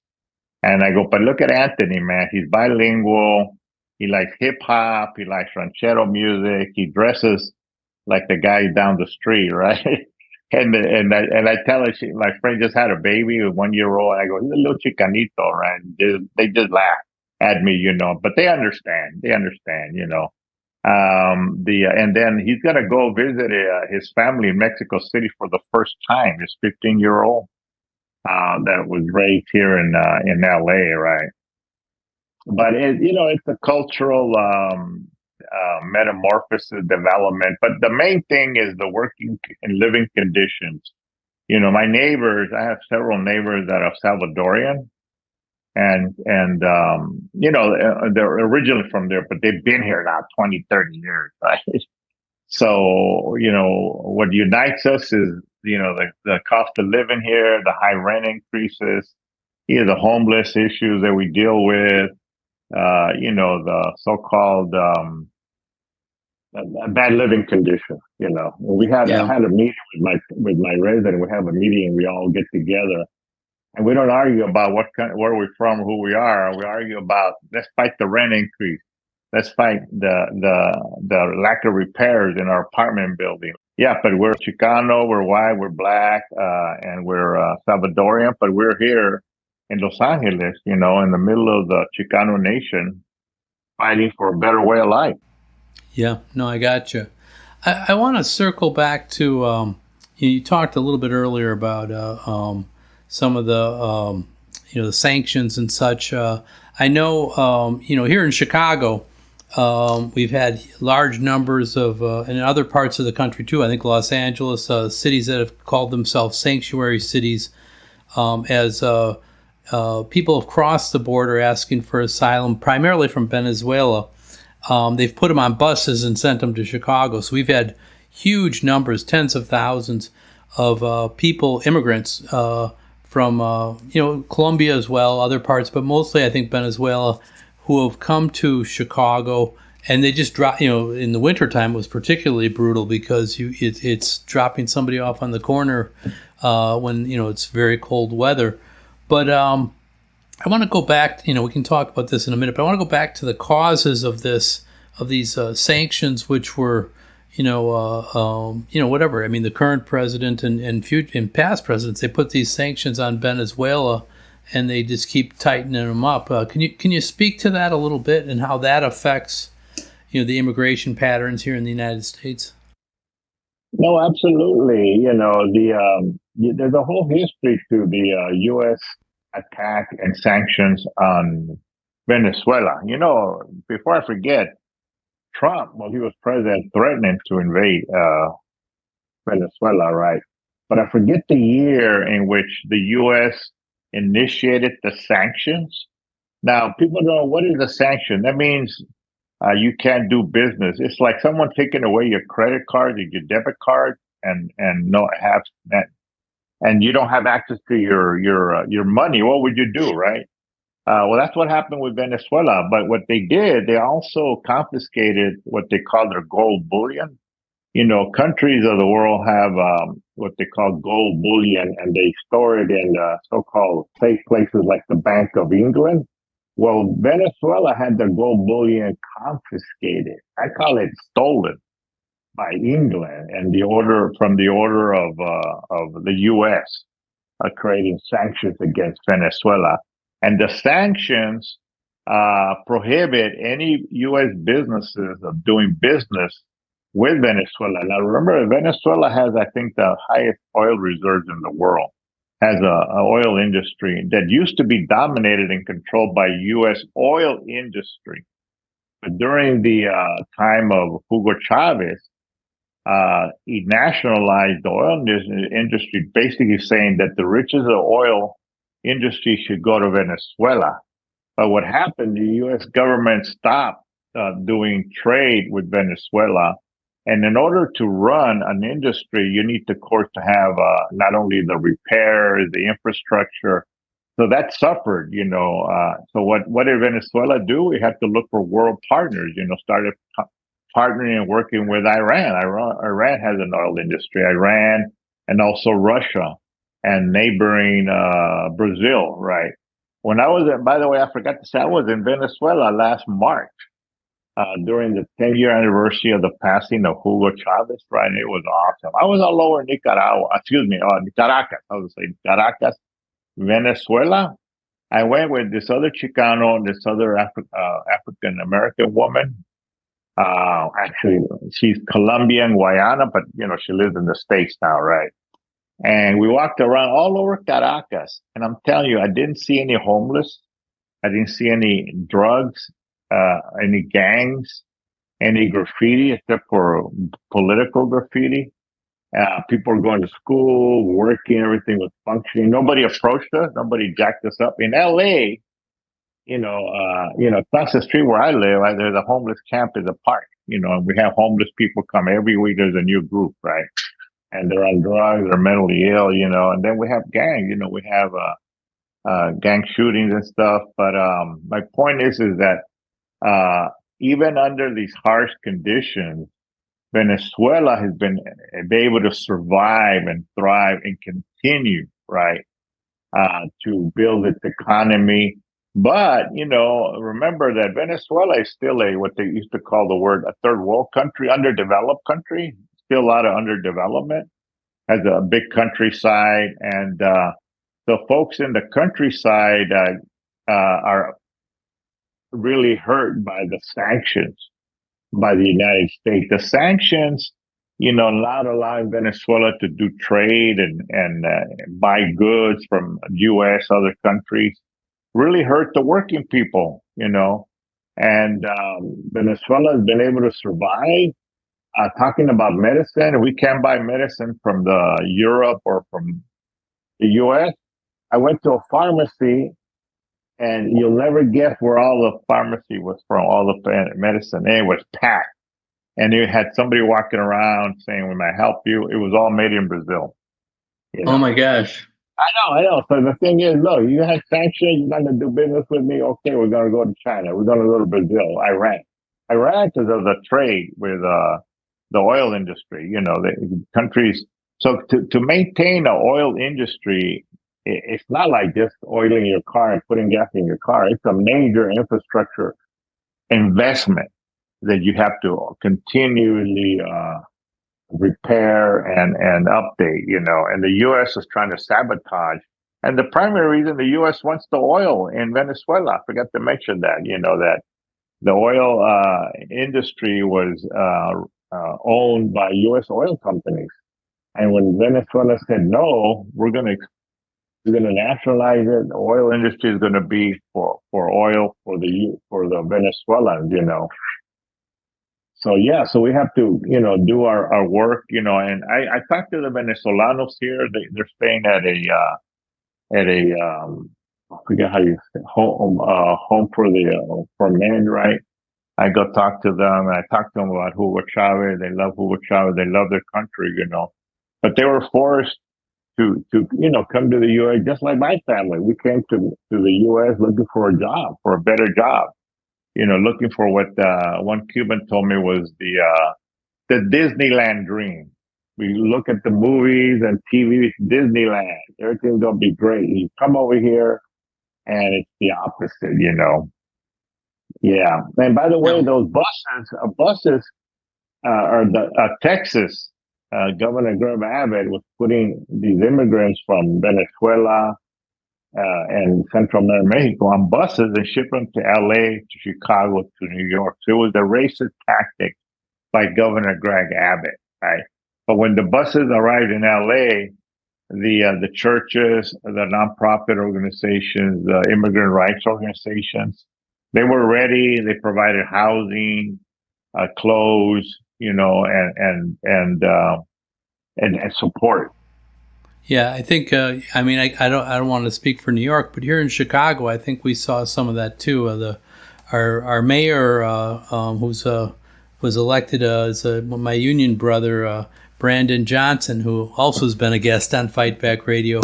A: And I go, but look at Anthony, man. He's bilingual. He likes hip hop. He likes ranchero music. He dresses like the guy down the street, right? And I tell her, my friend just had a baby, a 1-year-old. I go, he's a little Chicanito, right? They just laugh at me, but they understand. And then he's gonna go visit his family in Mexico City for the first time. His 15-year-old that was raised here in LA, right? But it's a cultural metamorphosis development, but the main thing is the working and living conditions. My neighbors, I have several neighbors that are Salvadorian, and they're originally from there, but they've been here now 20, 30 years, right? So what unites us is the cost of living here, the high rent increases, the homeless issues that we deal with, the so-called bad living condition. I had a meeting with my resident. We have a meeting. We all get together, and we don't argue about where we're from, who we are. We argue about, let's fight the rent increase. Let's fight the lack of repairs in our apartment building. Yeah, but we're Chicano, we're white, we're black, and we're Salvadorian. But we're here in Los Angeles, in the middle of the Chicano nation, fighting for a better way of life.
B: Yeah, no, I got you. I want to circle back to, you talked a little bit earlier about some of the, the sanctions and such. I know, here in Chicago, we've had large numbers of, and in other parts of the country too, I think Los Angeles, cities that have called themselves sanctuary cities, as people have crossed the border asking for asylum, primarily from Venezuela. They've put them on buses and sent them to Chicago. So we've had huge numbers, tens of thousands of people, immigrants from, Colombia as well, other parts, but mostly I think Venezuela, who have come to Chicago. And they just drop, in the wintertime it was particularly brutal because it's dropping somebody off on the corner when, it's very cold weather. But I want to go back, we can talk about this in a minute, but I want to go back to the causes of these sanctions, which were, whatever. I mean, the current president and past presidents, they put these sanctions on Venezuela and they just keep tightening them up. Can you speak to that a little bit and how that affects the immigration patterns here in the United States?
A: No, absolutely. There's a whole history to the U.S. attack and sanctions on Venezuela. Before I forget, Trump, while he was president, threatening to invade Venezuela, right? But I forget the year in which the U.S. initiated the sanctions. Now, people don't know what is a sanction. That means you can't do business. It's like someone taking away your credit card, your debit card, and not have that, and you don't have access to your money. What would you do, right? Well, that's what happened with Venezuela. But what they did, they also confiscated what they call their gold bullion. Countries of the world have what they call gold bullion, and they store it in so-called safe places like the Bank of England. Well, Venezuela had their gold bullion confiscated. I call it stolen by England, and the order of the U.S. Creating sanctions against Venezuela, and the sanctions prohibit any U.S. businesses of doing business with Venezuela. Now, remember, Venezuela has, I think, the highest oil reserves in the world, has a oil industry that used to be dominated and controlled by U.S. oil industry. But during the time of Hugo Chavez, he nationalized the oil industry, basically saying that the riches of the oil industry should go to Venezuela. But what happened, the U.S. government stopped doing trade with Venezuela. And in order to run an industry, you need, of course, to have not only the repairs, the infrastructure. So that suffered, So what did Venezuela do? We had to look for world partners, started partnering and working with Iran. Iran has an oil industry, Iran, and also Russia and neighboring Brazil, right? When I was by the way, I forgot to say, I was in Venezuela last March. During the 10-year anniversary of the passing of Hugo Chavez, right? And it was awesome. I was all over Caracas. I was saying Caracas, Venezuela. I went with this other Chicano, this other African American woman. Actually, she's Colombian, Guyana, but she lives in the States now, right? And we walked around all over Caracas, and I'm telling you, I didn't see any homeless. I didn't see any drugs. Any gangs, any graffiti except for political graffiti. People were going to school, working, everything was functioning. Nobody approached us. Nobody jacked us up. In LA, across the street where I live, there's a homeless camp in the park, and we have homeless people come every week. There's a new group, right? And they're on drugs, they're mentally ill, and then we have gangs, we have gang shootings and stuff. But my point is that even under these harsh conditions, Venezuela has been able to survive and thrive and continue, right, to build its economy. But, remember that Venezuela is still what they used to call a third world country, underdeveloped country, still a lot of underdevelopment, has a big countryside. And the folks in the countryside are really hurt by the sanctions by the United States. The sanctions, allowing Venezuela to do trade and buy goods from U.S., other countries, really hurt the working people, And Venezuela has been able to survive. Talking about medicine, we can't buy medicine from the Europe or from the U.S. I went to a pharmacy, and you'll never guess where all the pharmacy was from, all the medicine. And it was packed. And you had somebody walking around saying, "We might help you." It was all made in Brazil.
B: Oh my gosh.
A: I know. So the thing is, look, you had sanctions, you're going to do business with me. Okay, we're going to go to China. We're going to go to Brazil, Iran. Iran because of the trade with the oil industry, the countries. So to maintain an oil industry, it's not like just oiling your car and putting gas in your car. It's a major infrastructure investment that you have to continually repair and update, And the U.S. is trying to sabotage And the primary reason the U.S. wants the oil in Venezuela, I forgot to mention that, that the oil industry was owned by U.S. oil companies. And when Venezuela said, no, we're going to nationalize it, the oil industry is going to be for oil for the Venezuelans. So yeah, so we have to, do our work, and I talked to the Venezolanos here. They're staying at a I forget how you say home for men, right? I go talk to them, and I talk to them about Hugo Chavez. They love Hugo Chavez. They love their country, but they were forced to come to the U.S. just like my family. We came to the U.S. looking for a job, for a better job. Looking for what one Cuban told me was the Disneyland dream. We look at the movies and TV, Disneyland. Everything's gonna be great. You come over here, and it's the opposite. Yeah. And by the way, those buses are the Texas. Governor Greg Abbott was putting these immigrants from Venezuela and Central Mexico on buses and ship them to LA, to Chicago, to New York. So it was a racist tactic by Governor Greg Abbott, right? But when the buses arrived in LA, the churches, the nonprofit organizations, the immigrant rights organizations, they were ready. They provided housing, clothes, and support.
B: Yeah, I think. I mean, I don't want to speak for New York, but here in Chicago, I think we saw some of that too. Our mayor, who's was elected as my union brother, Brandon Johnson, who also has been a guest on Fight Back Radio,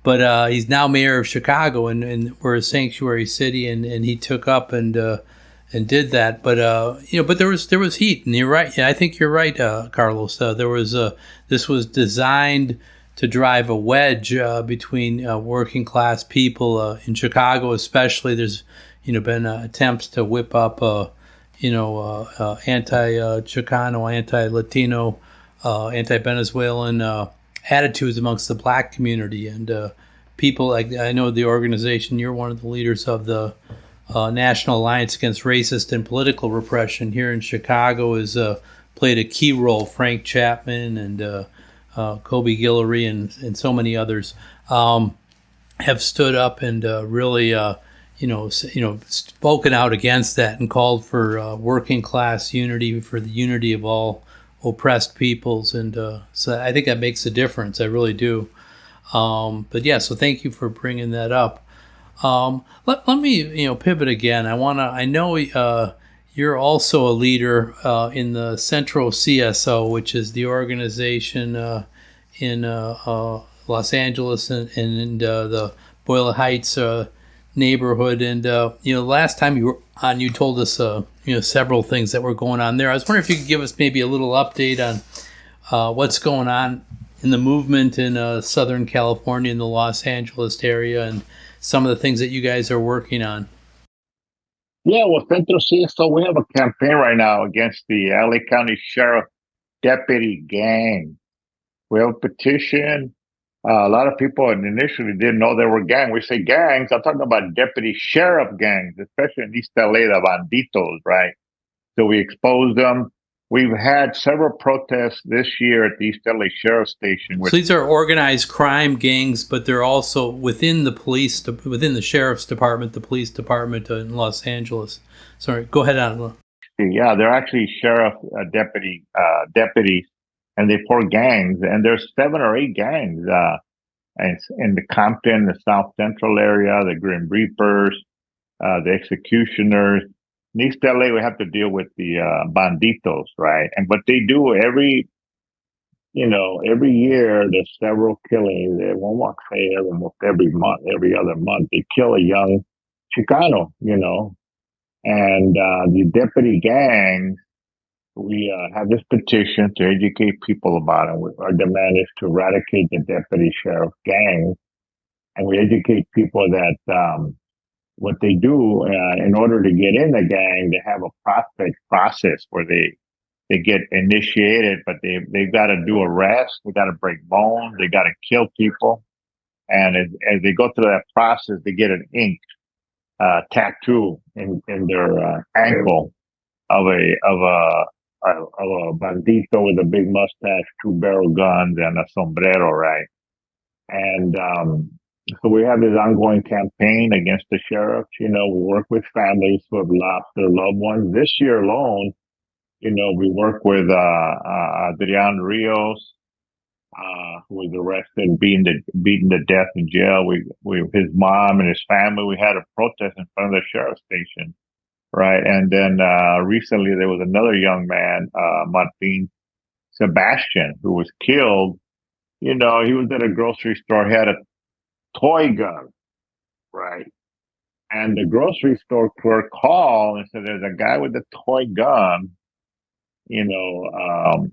B: but he's now mayor of Chicago, and we're a sanctuary city, and he took up and did that. But but there was heat, and you're right. Yeah, I think you're right, Carlos. This was designed to drive a wedge between working class people in Chicago, especially. There's been attempts to whip up anti-Chicano, anti-Latino, anti-Venezuelan attitudes amongst the black community, and people like, I know the organization, you're one of the leaders of the National Alliance Against Racist and Political Repression here in Chicago, has played a key role. Frank Chapman and Kobe Guillory and so many others have stood up and really spoken out against that and called for working class unity, for the unity of all oppressed peoples, and so I think that makes a difference. I really do. But yeah, so thank you for bringing that up. Let me pivot again. I know you're also a leader in the Centro CSO, which is the organization in Los Angeles and in the Boyle Heights neighborhood. And last time you were on, you told us several things that were going on there. I was wondering if you could give us maybe a little update on what's going on in the movement in Southern California, in the Los Angeles area, and some of the things that you guys are working on.
A: Yeah, well, Centro CSO, we have a campaign right now against the LA County Sheriff Deputy Gang. We have a petition. A lot of people initially didn't know there were gangs. We say gangs, I'm talking about deputy sheriff gangs, especially in East LA, the banditos, right? So we exposed them. We've had several protests this year at the East LA Sheriff Station.
B: So these are organized crime gangs, but they're also within the Sheriff's Department, the police department in Los Angeles. Sorry, go ahead, Angela.
A: Yeah, they're actually sheriff deputies, and they form gangs. And there's 7 or 8 gangs in the Compton, the South Central area, the Grim Reapers, the Executioners. In East LA, we have to deal with the banditos, right? And what they do every year, there's several killings. They won't say almost every month, every other month, they kill a young Chicano, And the deputy gangs, we have this petition to educate people about it. Our demand is to eradicate the deputy sheriff gangs, and we educate people that what they do in order to get in the gang, they have a process where they get initiated, but they've got to do arrests, they got to break bones, they got to kill people, And as they go through that process, they get an ink tattoo in their ankle of a bandito with a big mustache, two barrel guns, and a sombrero, right? And so we have this ongoing campaign against the sheriffs. We work with families who have lost their loved ones. This year alone, we work with Adrian Rios, who was arrested, beaten to death in jail. We his mom and his family. We had a protest in front of the sheriff's station, right? And then recently there was another young man, Martin Sebastian, who was killed. He was at a grocery store. He had a toy gun, right? And the grocery store clerk called and said, "There's a guy with a toy gun." You know,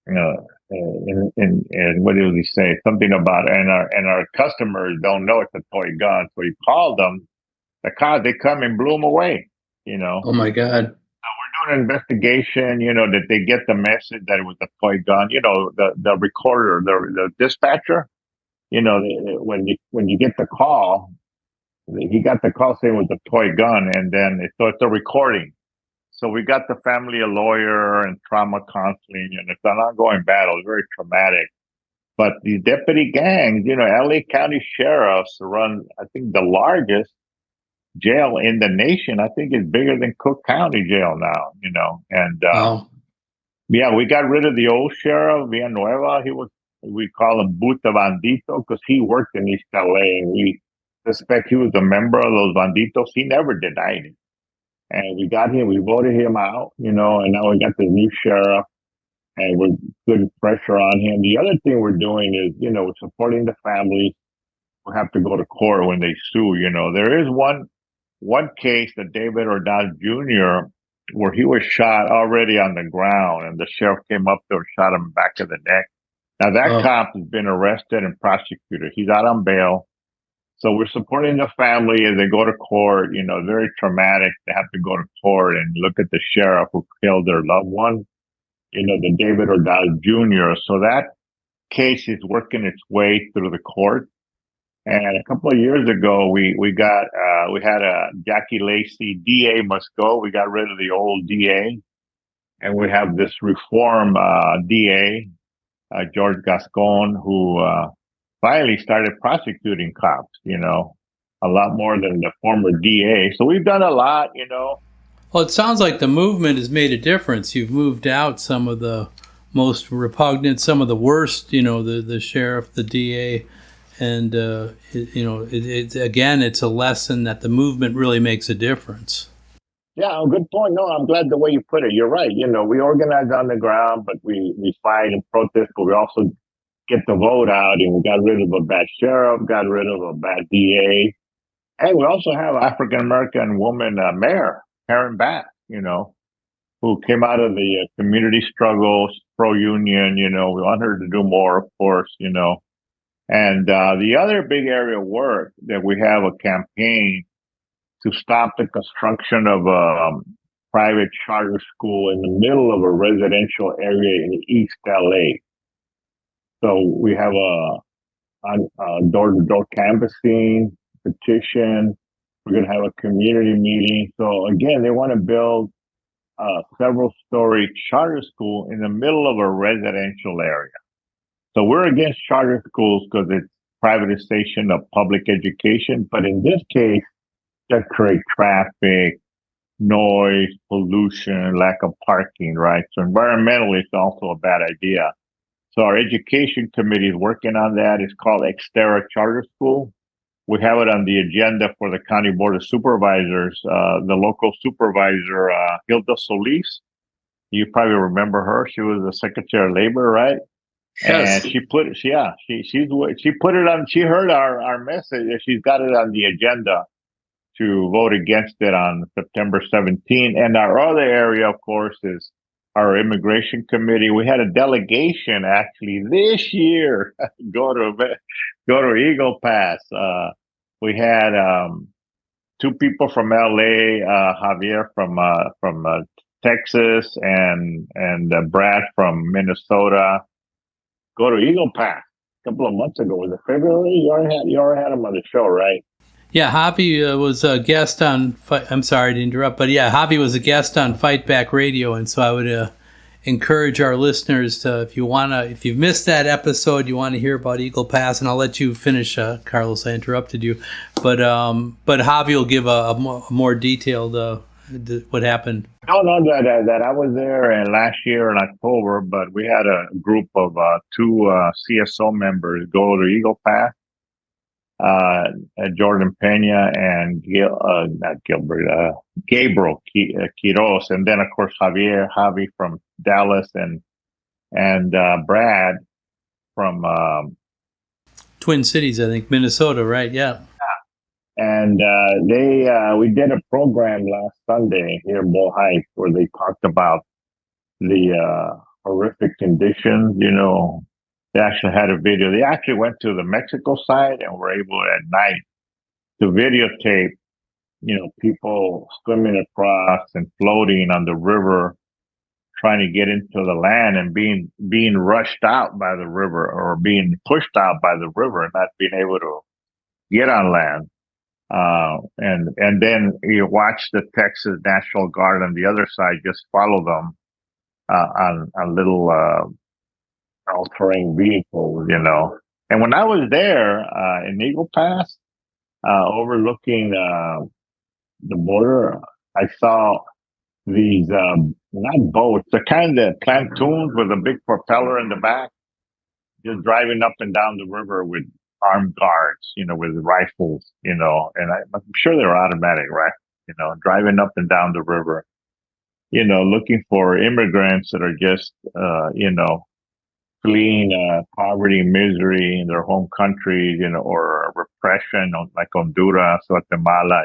A: and what did he say? Something about and our customers don't know it's a toy gun. So he called them. The cops, they come and blew him away.
B: Oh my God.
A: We're doing an investigation. That they get the message that it was a toy gun. The recorder, the dispatcher. When you get the call, he got the call saying it was a toy gun, and then so it's a recording. So we got the family a lawyer and trauma counseling, and it's an ongoing battle. It's very traumatic. But the deputy gangs, LA County sheriffs run, I think, the largest jail in the nation. I think it's bigger than Cook County Jail now, And
B: Wow.
A: yeah, we got rid of the old sheriff, Villanueva. We call him Buta Bandito because he worked in East LA, and we suspect he was a member of those banditos. He never denied it. And we got him, we voted him out, and now we got the new sheriff, and we're putting pressure on him. The other thing we're doing is, we're supporting the families who have to go to court when they sue. There is one case that David Ordaz Jr., where he was shot already on the ground, and the sheriff came up there and shot him back of the neck. Now that cop has been arrested and prosecuted. He's out on bail. So we're supporting the family as they go to court. Very traumatic. They have to go to court and look at the sheriff who killed their loved one, the David Ordaz Jr. So that case is working its way through the court. And a couple of years ago, we had a Jackie Lacey DA must go. We got rid of the old DA, and we have this reform DA, George Gascon, who finally started prosecuting cops, a lot more than the former DA. So we've done a lot,
B: Well, it sounds like the movement has made a difference. You've moved out some of the most repugnant, some of the worst, the sheriff, the DA. And, it's a lesson that the movement really makes a difference.
A: Yeah, good point. No, I'm glad the way you put it. You're right. We organize on the ground, but we fight and protest, but we also get the vote out, and we got rid of a bad sheriff, got rid of a bad DA. And we also have African-American woman mayor, Karen Bass, who came out of the community struggles, pro-union, we want her to do more, of course, And the other big area of work that we have a campaign to stop the construction of a private charter school in the middle of a residential area in East LA. So we have a door-to-door canvassing petition. We're going to have a community meeting. So again, they want to build a several-story charter school in the middle of a residential area. So we're against charter schools because it's privatization of public education. But in this case, that create traffic, noise, pollution, lack of parking, right? So environmentally, it's also a bad idea. So our education committee is working on that. It's called Xterra Charter School. We have it on the agenda for the County Board of Supervisors. The local supervisor, Hilda Solis, you probably remember her. She was the Secretary of Labor, right?
B: Yes.
A: And she put it on. She heard our message, and she's got it on the agenda to vote against it on September 17th. And our other area, of course, is our immigration committee. We had a delegation actually this year go to Eagle Pass. We had two people from LA, Javier from Texas, and Brad from Minnesota. Go to Eagle Pass. couple of months ago. Was it February? You already had him on the show, right?
B: Yeah, Javi was a guest on. I'm sorry to interrupt, but yeah, Javi was a guest on Fight Back Radio, and so I would encourage our listeners to, if you've missed that episode, you want to hear about Eagle Pass, and I'll let you finish, Carlos. I interrupted you, but Javi will give a more detailed what happened.
A: No, that I was there last year in October, but we had a group of two CSO members go to Eagle Pass. Jordan Pena and Gabriel Quiroz, and then of course Javi from Dallas, and Brad from
B: Twin Cities, I think, Minnesota, right? Yeah.
A: And we did a program last Sunday here in Bull Heights where they talked about the horrific conditions. They actually had a video. They actually went to the Mexico side and were able at night to videotape, people swimming across and floating on the river, trying to get into the land and being rushed out by the river or being pushed out by the river and not being able to get on land. And then you watch the Texas National Guard on the other side just follow them on little all-terrain vehicles, And when I was there in Eagle Pass, overlooking the border, I saw these not boats, the kind of pontoons with a big propeller in the back, just driving up and down the river with armed guards, with rifles, and I'm sure they're automatic, right? Driving up and down the river, looking for immigrants that are just, fleeing poverty, misery in their home countries, or repression like Honduras, Guatemala,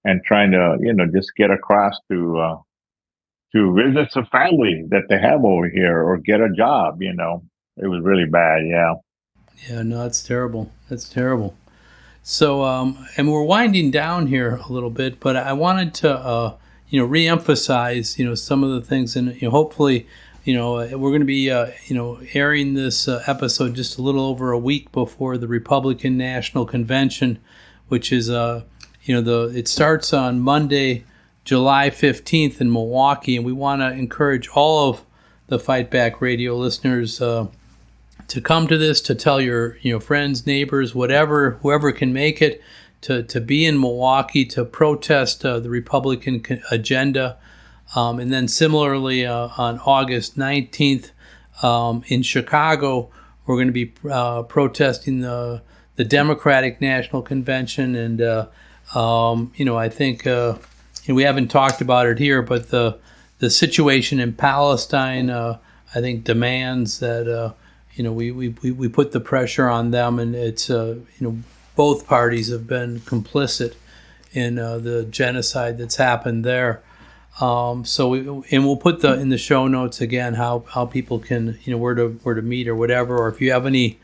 A: and trying to, just get across to visit some family that they have over here or get a job. It was really bad. Yeah.
B: Yeah, no, that's terrible. That's terrible. So, and we're winding down here a little bit, but I wanted to, reemphasize, some of the things, and hopefully, we're going to be, airing this episode just a little over a week before the Republican National Convention, which is, it starts on Monday, July 15th in Milwaukee, and we want to encourage all of the Fight Back Radio listeners to come to this, to tell your friends, neighbors, whoever can make it, to be in Milwaukee to protest the Republican agenda. And then similarly on August 19th in Chicago, we're going to be protesting the Democratic National Convention. And, I think we haven't talked about it here, but the situation in Palestine, I think, demands that we put the pressure on them, and it's both parties have been complicit in the genocide that's happened there. So we'll put in the show notes again how people can where to meet or whatever, or if you have any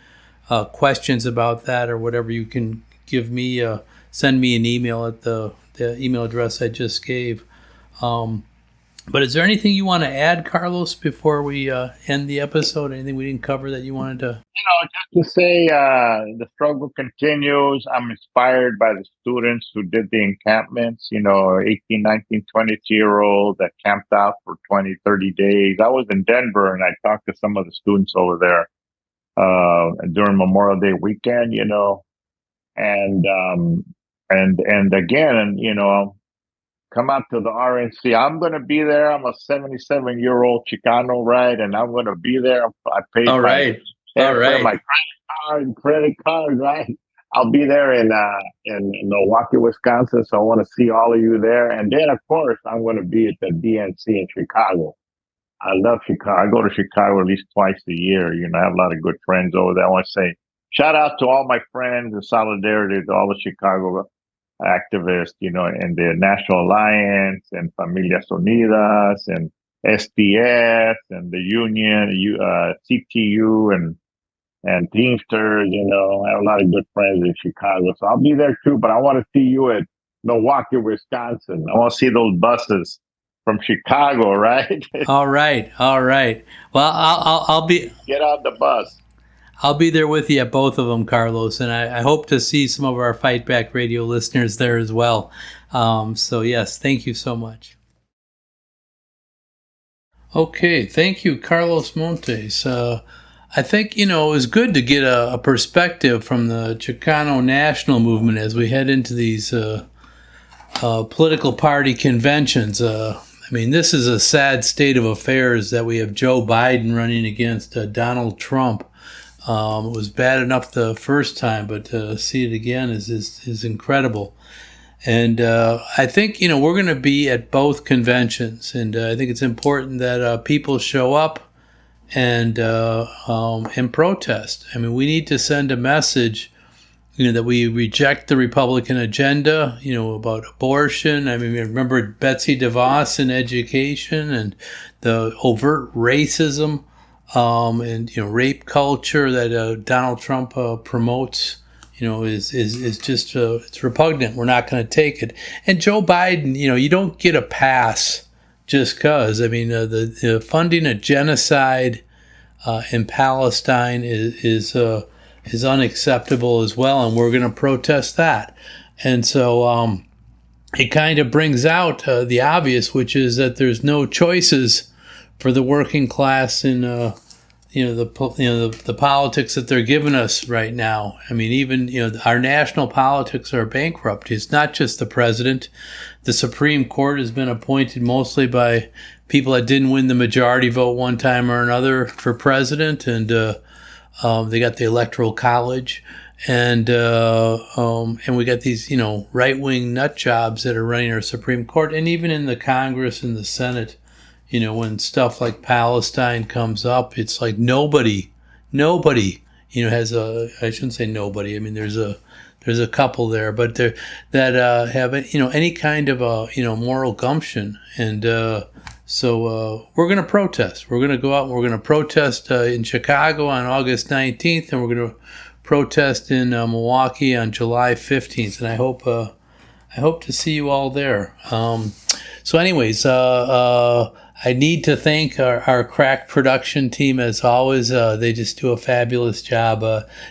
B: questions about that or whatever, you can give me send me an email at the email address I just gave. But is there anything you want to add, Carlos, before we end the episode? Anything we didn't cover that you wanted to?
A: Just to say the struggle continues. I'm inspired by the students who did the encampments, 18, 19, 22-year-olds that camped out for 20, 30 days. I was in Denver and I talked to some of the students over there during Memorial Day weekend, and again, come out to the RNC. I'm going to be there. I'm a 77-year-old Chicano, right? And I'm going to be there. I paid my credit card, right? I'll be there in Milwaukee, Wisconsin. So I want to see all of you there. And then, of course, I'm going to be at the DNC in Chicago. I love Chicago. I go to Chicago at least twice a year. I have a lot of good friends over there. I want to say shout out to all my friends and solidarity to all the Chicago activists, and the National Alliance and Familias Unidas and SDS and the union, CTU and Teamsters. I have a lot of good friends in Chicago. So I'll be there too, but I want to see you at Milwaukee, Wisconsin. I want to see those buses from Chicago, right?
B: All right. Well, I'll be...
A: Get on the bus.
B: I'll be there with you at both of them, Carlos, and I hope to see some of our Fight Back Radio listeners there as well. So yes, thank you so much. Okay, thank you, Carlos Montes. I think, it was good to get a perspective from the Chicano National Movement as we head into these political party conventions. This is a sad state of affairs that we have Joe Biden running against Donald Trump. It was bad enough the first time, but to see it again is incredible. And I think, we're going to be at both conventions, and I think it's important that people show up and protest. We need to send a message, that we reject the Republican agenda, about abortion. Remember Betsy DeVos in education and the overt racism and rape culture that Donald Trump promotes. Is just it's repugnant. We're not going to take it. And Joe Biden, you don't get a pass just because. The funding a genocide in Palestine is unacceptable as well, and we're going to protest that. And so it kind of brings out the obvious, which is that there's no choices for the working class in the politics that they're giving us right now. Even our national politics are bankrupt. It's not just the president. The Supreme Court has been appointed mostly by people that didn't win the majority vote one time or another for president, and they got the Electoral College, and we got these right-wing nut jobs that are running our Supreme Court, and even in the Congress and the Senate. When stuff like Palestine comes up, it's like nobody, has I shouldn't say nobody. There's a couple there, but that have any kind of moral gumption, and so we're going to protest. We're going to go out and we're going to protest in Chicago on August 19th, and we're going to protest in Milwaukee on July 15th, and I hope to see you all there. So anyways, I need to thank our crack production team as always. They just do a fabulous job.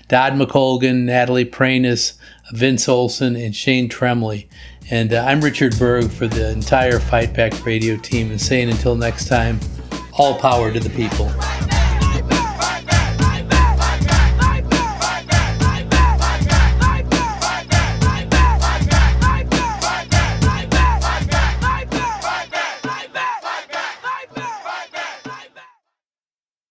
B: Dodd McColgan, Natalie Pranis, Vince Olson, and Shane Tremley. And I'm Richard Berg for the entire Fight Back Radio team, and saying until next time, all power to the people.